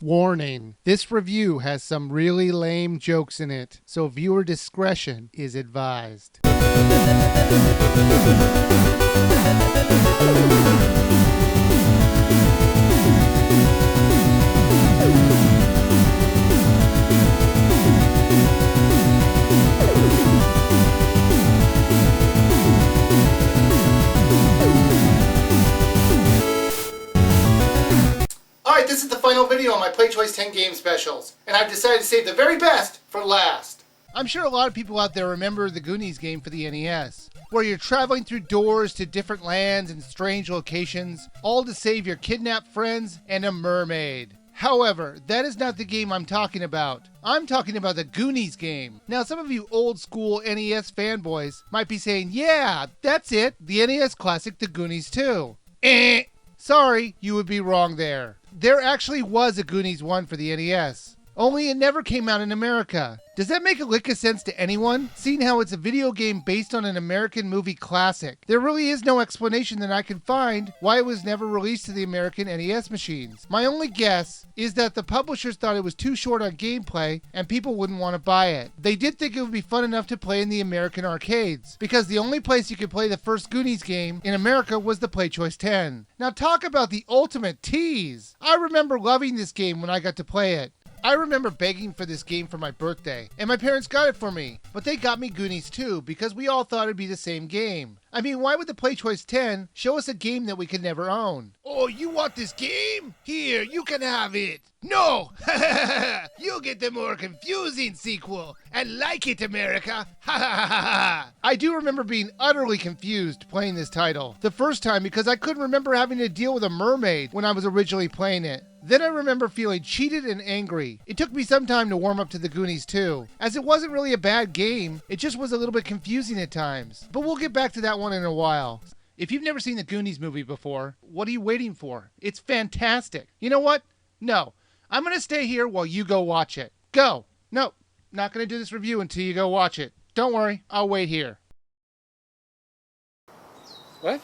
Warning, this review has some really lame jokes in it, so viewer discretion is advised. Alright, this is the final video on my PlayChoice 10 game specials, and I've decided to save the very best for last. I'm sure a lot of people out there remember the Goonies game for the NES, where you're traveling through doors to different lands and strange locations, all to save your kidnapped friends and a mermaid. However, that is not the game I'm talking about. I'm talking about the Goonies game. Now, some of you old school NES fanboys might be saying, yeah, that's it, the NES classic The Goonies 2. Sorry, you would be wrong there. There actually was a Goonies 1 for the NES, only it never came out in America. Does that make a lick of sense to anyone, seeing how it's a video game based on an American movie classic? There really is no explanation that I can find why it was never released to the American NES machines. My only guess is that the publishers thought it was too short on gameplay and people wouldn't want to buy it. They did think it would be fun enough to play in the American arcades, because the only place you could play the first Goonies game in America was the PlayChoice 10. Now talk about the ultimate tease! I remember loving this game when I got to play it. I remember begging for this game for my birthday, and my parents got it for me, but they got me Goonies 2 because we all thought it'd be the same game. I mean, why would the PlayChoice 10 show us a game that we could never own? Oh, you want this game? Here, you can have it. No! You'll get the more confusing sequel, and like it, America! I do remember being utterly confused playing this title the first time because I couldn't remember having to deal with a mermaid when I was originally playing it. Then I remember feeling cheated and angry. It took me some time to warm up to the Goonies 2, as it wasn't really a bad game, it just was a little bit confusing at times. But we'll get back to that one in a while. If you've never seen the Goonies movie before, what are you waiting for? It's fantastic. You know what? No. I'm going to stay here while you go watch it. Go! No, not going to do this review until you go watch it. Don't worry, I'll wait here. What?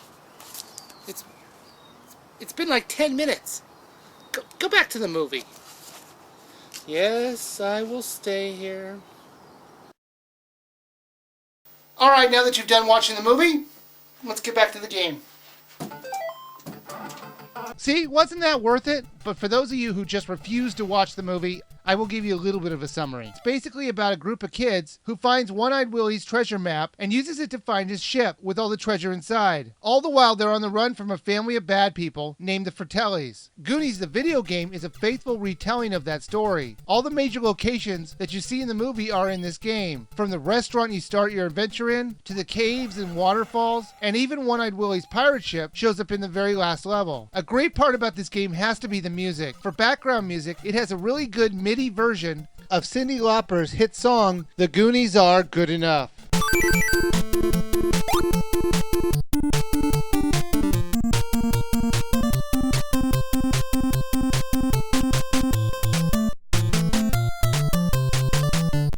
It's been like 10 minutes. Go back to the movie. Yes, I will stay here. Alright, now that you've done watching the movie, let's get back to the game. See, wasn't that worth it? But for those of you who just refuse to watch the movie, I will give you a little bit of a summary. It's basically about a group of kids who finds One-Eyed Willie's treasure map and uses it to find his ship with all the treasure inside. All the while, they're on the run from a family of bad people named the Fratellis. Goonies, the video game, is a faithful retelling of that story. All the major locations that you see in the movie are in this game, from the restaurant you start your adventure in, to the caves and waterfalls, and even One-Eyed Willie's pirate ship shows up in the very last level. A great part about this game has to be the music. For background music, it has a really good MIDI version of Cyndi Lauper's hit song, The Goonies Are Good Enough.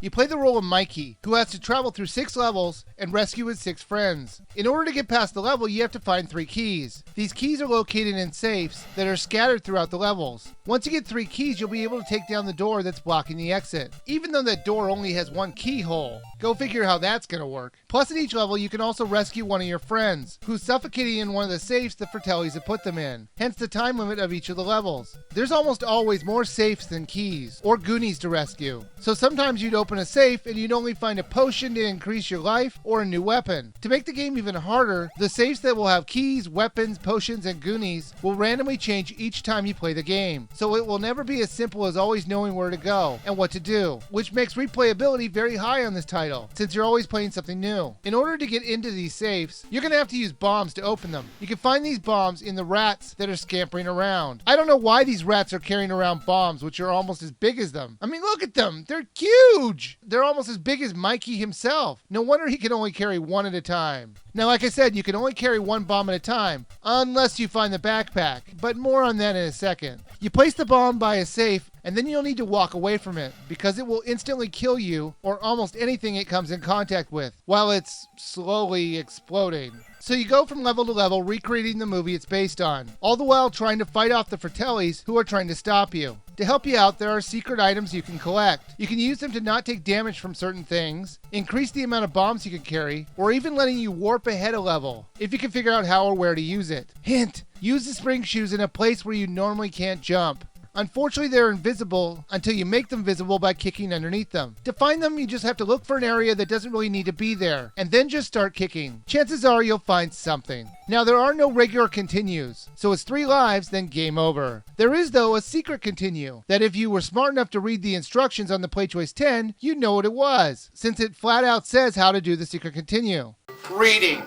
You play the role of Mikey, who has to travel through 6 levels and rescue his 6 friends. In order to get past the level, you have to find 3 keys. These keys are located in safes that are scattered throughout the levels. Once you get 3 keys, you'll be able to take down the door that's blocking the exit, even though that door only has 1 keyhole. Go figure how that's gonna work. Plus, at each level, you can also rescue one of your friends, who's suffocating in one of the safes the Fratellis have put them in, hence the time limit of each of the levels. There's almost always more safes than keys, or Goonies to rescue. So sometimes you'd open a safe and you'd only find a potion to increase your life or a new weapon. To make the game even harder, the safes that will have keys, weapons, potions, and Goonies will randomly change each time you play the game. So it will never be as simple as always knowing where to go and what to do, which makes replayability very high on this title, since you're always playing something new. In order to get into these safes, you're going to have to use bombs to open them. You can find these bombs in the rats that are scampering around. I don't know why these rats are carrying around bombs which are almost as big as them. I mean, look at them! They're huge! They're almost as big as Mikey himself. No wonder he can only carry one at a time. Now, like I said, you can only carry one bomb at a time, unless you find the backpack, but more on that in a second. You place the bomb by a safe, and then you'll need to walk away from it, because it will instantly kill you, or almost anything it comes in contact with, while it's slowly exploding. So you go from level to level recreating the movie it's based on, all the while trying to fight off the Fratellis who are trying to stop you. To help you out, there are secret items you can collect. You can use them to not take damage from certain things, increase the amount of bombs you can carry, or even letting you warp ahead a level, if you can figure out how or where to use it. Hint: use the spring shoes in a place where you normally can't jump. Unfortunately, they're invisible until you make them visible by kicking underneath them. To find them, you just have to look for an area that doesn't really need to be there, and then just start kicking. Chances are you'll find something. Now, there are no regular continues, so it's 3 lives, then game over. There is, though, a secret continue, that if you were smart enough to read the instructions on the PlayChoice 10, you'd know what it was, since it flat out says how to do the secret continue. Reading.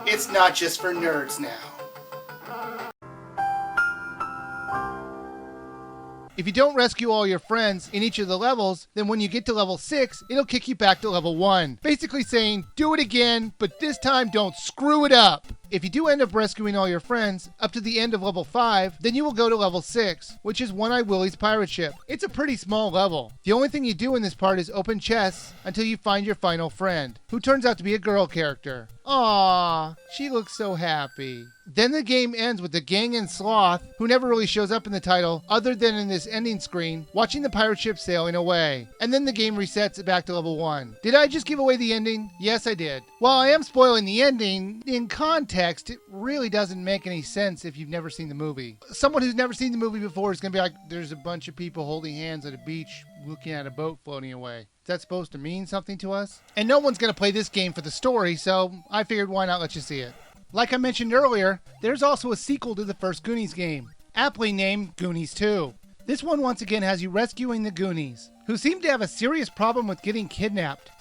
It's not just for nerds now. If you don't rescue all your friends in each of the levels, then when you get to level 6, it'll kick you back to level 1. Basically saying, do it again, but this time don't screw it up. If you do end up rescuing all your friends up to the end of level 5, then you will go to level 6, which is One-Eyed Willie's pirate ship. It's a pretty small level. The only thing you do in this part is open chests until you find your final friend, who turns out to be a girl character. Aww, she looks so happy. Then the game ends with the gang and Sloth, who never really shows up in the title other than in this ending screen, watching the pirate ship sailing away. And then the game resets it back to level 1. Did I just give away the ending? Yes, I did. While I am spoiling the ending, in context, it really doesn't make any sense if you've never seen the movie. Someone who's never seen the movie before is going to be like, there's a bunch of people holding hands at a beach looking at a boat floating away. Is that supposed to mean something to us? And no one's going to play this game for the story, so I figured why not let you see it. Like I mentioned earlier, there's also a sequel to the first Goonies game, aptly named Goonies 2. This one once again has you rescuing the Goonies, who seem to have a serious problem with getting kidnapped.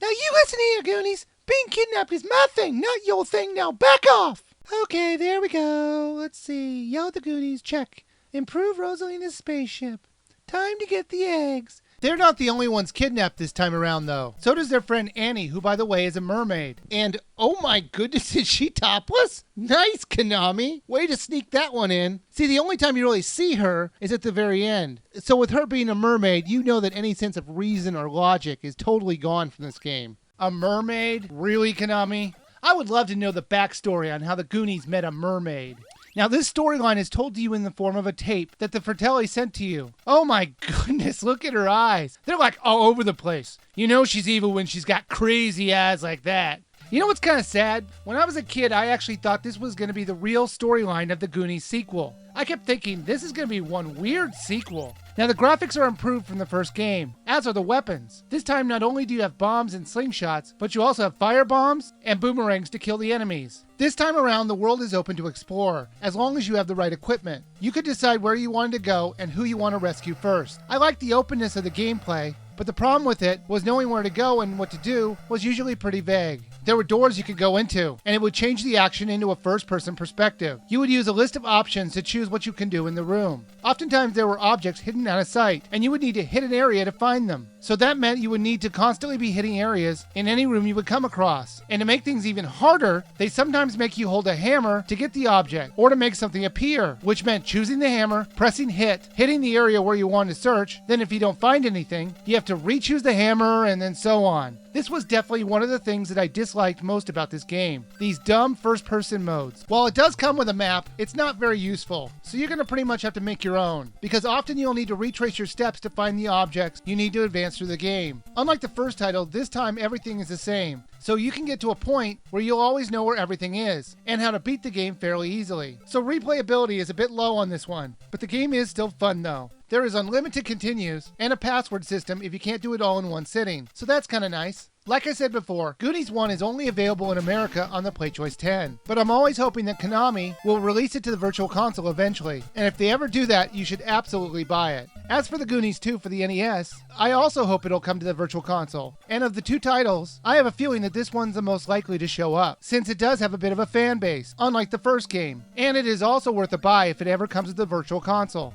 Now you listen here, Goonies! Being kidnapped is my thing, not your thing, now back off! Okay, there we go. Let's see. Yo, the Goonies, check. Improve Rosalina's spaceship. Time to get the eggs. They're not the only ones kidnapped this time around, though. So does their friend Annie, who, by the way, is a mermaid. And, oh my goodness, is she topless? Nice, Konami. Way to sneak that one in. See, the only time you really see her is at the very end. So with her being a mermaid, you know that any sense of reason or logic is totally gone from this game. A mermaid? Really, Konami? I would love to know the backstory on how the Goonies met a mermaid. Now, this storyline is told to you in the form of a tape that the Fratelli sent to you. Oh my goodness, look at her eyes. They're like all over the place. You know she's evil when she's got crazy eyes like that. You know what's kind of sad? When I was a kid, I actually thought this was going to be the real storyline of the Goonies sequel. I kept thinking, this is going to be one weird sequel. Now, the graphics are improved from the first game, as are the weapons. This time, not only do you have bombs and slingshots, but you also have fire bombs and boomerangs to kill the enemies. This time around, the world is open to explore, as long as you have the right equipment. You could decide where you wanted to go and who you want to rescue first. I like the openness of the gameplay, but the problem with it was knowing where to go and what to do was usually pretty vague. There were doors you could go into, and it would change the action into a first-person perspective. You would use a list of options to choose what you can do in the room. Oftentimes there were objects hidden out of sight, and you would need to hit an area to find them. So that meant you would need to constantly be hitting areas in any room you would come across. And to make things even harder, they sometimes make you hold a hammer to get the object, or to make something appear, which meant choosing the hammer, pressing hit, hitting the area where you want to search, then if you don't find anything, you have to re-choose the hammer, and then so on. This was definitely one of the things that I disliked most about this game. These dumb first-person modes. While it does come with a map, it's not very useful, so you're going to pretty much have to make your own, because often you'll need to retrace your steps to find the objects you need to advance through the game. Unlike the first title, this time everything is the same, so you can get to a point where you'll always know where everything is, and how to beat the game fairly easily. So replayability is a bit low on this one, but the game is still fun though. There is unlimited continues, and a password system if you can't do it all in one sitting, so that's kinda nice. Like I said before, Goonies 1 is only available in America on the PlayChoice 10, but I'm always hoping that Konami will release it to the Virtual Console eventually, and if they ever do that, you should absolutely buy it. As for the Goonies 2 for the NES, I also hope it'll come to the Virtual Console, and of the two titles, I have a feeling that this one's the most likely to show up, since it does have a bit of a fan base, unlike the first game, and it is also worth a buy if it ever comes to the Virtual Console.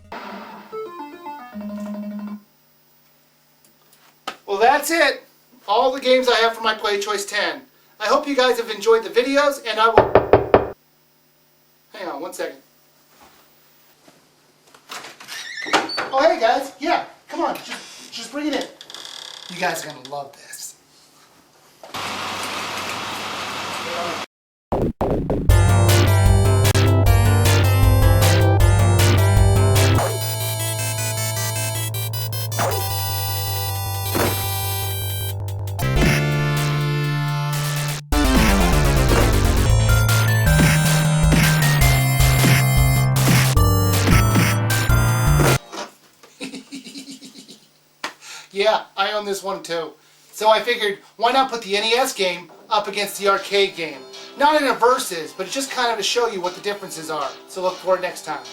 Well, that's it. All the games I have for my PlayChoice 10. I hope you guys have enjoyed the videos, and I will... Hang on one second. Oh, hey guys. Yeah, come on. Just bring it in. You guys are going to love this. Yeah, I own this one too. So I figured, why not put the NES game up against the arcade game? Not in a versus, but just kind of to show you what the differences are. So look for it next time.